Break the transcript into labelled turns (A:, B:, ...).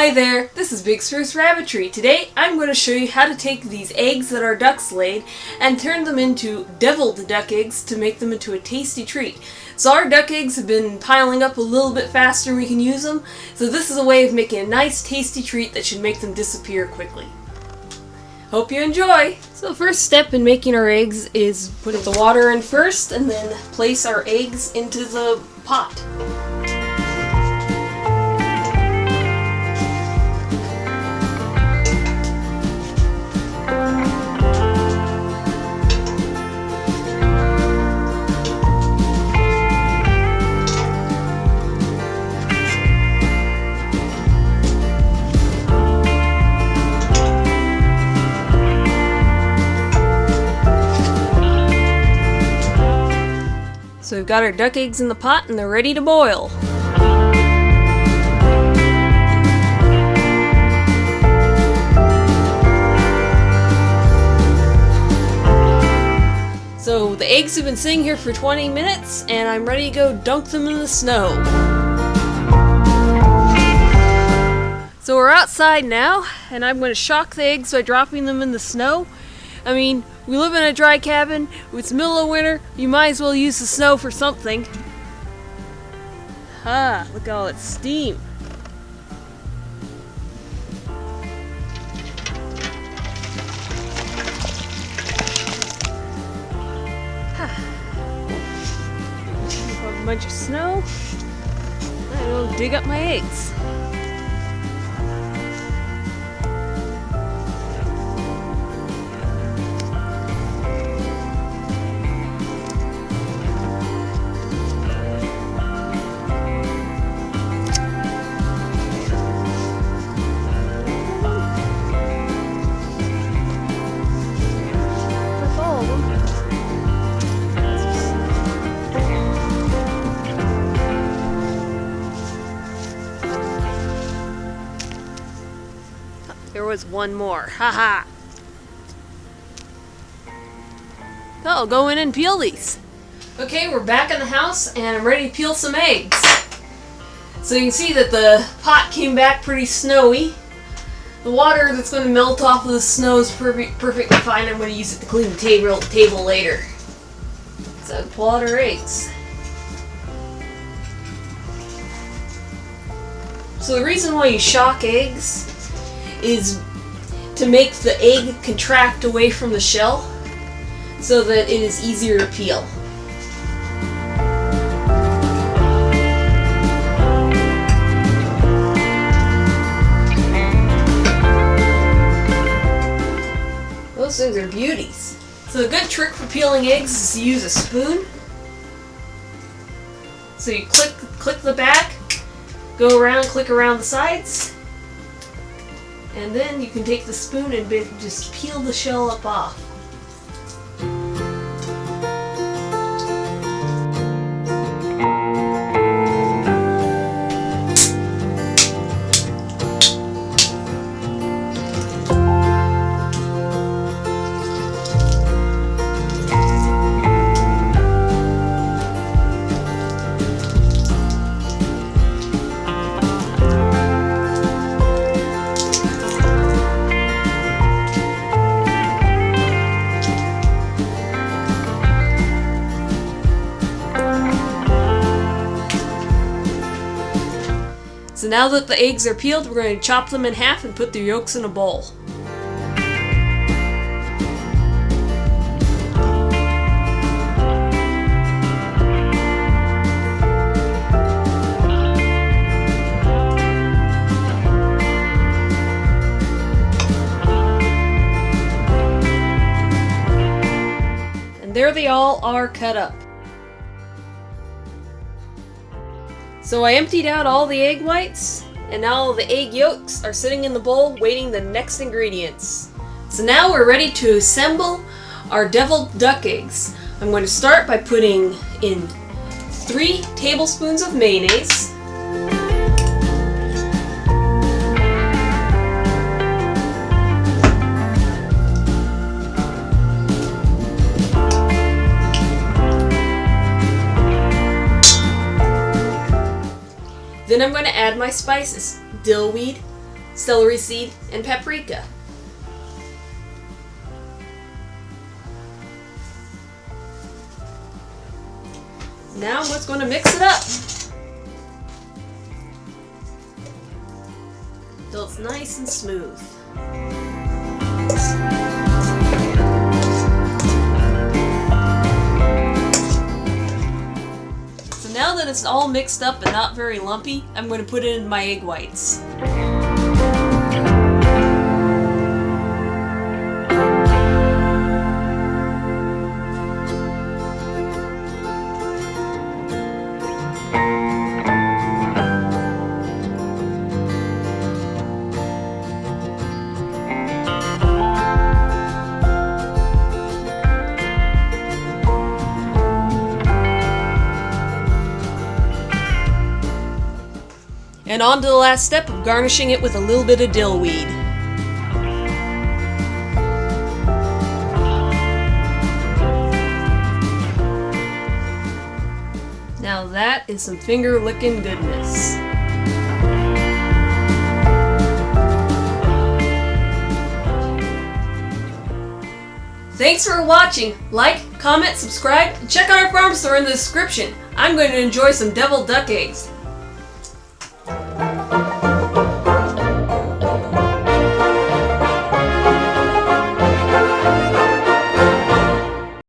A: Hi there, this is Big Spruce Rabbitry. Today I'm going to show you how to take these eggs that our ducks laid and turn them into deviled duck eggs to make them into a tasty treat. So our duck eggs have been piling up a little bit faster than we can use them, so this is a way of making a nice tasty treat that should make them disappear quickly. Hope you enjoy! So the first step in making our eggs is put the water in first and then place our eggs into the pot. So we've got our duck eggs in the pot and they're ready to boil. So the eggs have been sitting here for 20 minutes and I'm ready to go dunk them in the snow. So we're outside now and I'm going to shock the eggs by dropping them in the snow. I mean, we live in a dry cabin, it's the middle of winter, you might as well use the snow for something. Ah, look at all that steam. A bunch of snow, and I'll dig up my eggs. There was one more. Haha. Oh, go in and peel these. Okay, we're back in the house and I'm ready to peel some eggs. So you can see that the pot came back pretty snowy. The water that's going to melt off of the snow is perfectly fine. I'm going to use it to clean the table later. So pull out our eggs. So the reason why you shock eggs is to make the egg contract away from the shell so that it is easier to peel. Those things are beauties. So the good trick for peeling eggs is to use a spoon. So you click the back, go around, click around the sides, and then you can take the spoon and just peel the shell up off. So now that the eggs are peeled, we're going to chop them in half and put the yolks in a bowl. And there they all are cut up. So I emptied out all the egg whites, and now the egg yolks are sitting in the bowl waiting the next ingredients. So now we're ready to assemble our deviled duck eggs. I'm going to start by putting in 3 tablespoons of mayonnaise, Then I'm going to add my spices. Dill weed, celery seed, and paprika. Now I'm just going to mix it up till it's nice and smooth. So now that it's all mixed up and not very lumpy, I'm going to put in my egg whites. And on to the last step of garnishing it with a little bit of dill weed. Now that is some finger-licking goodness. Thanks for watching. Like, comment, subscribe, and check out our farm store in the description. I'm going to enjoy some deviled duck eggs.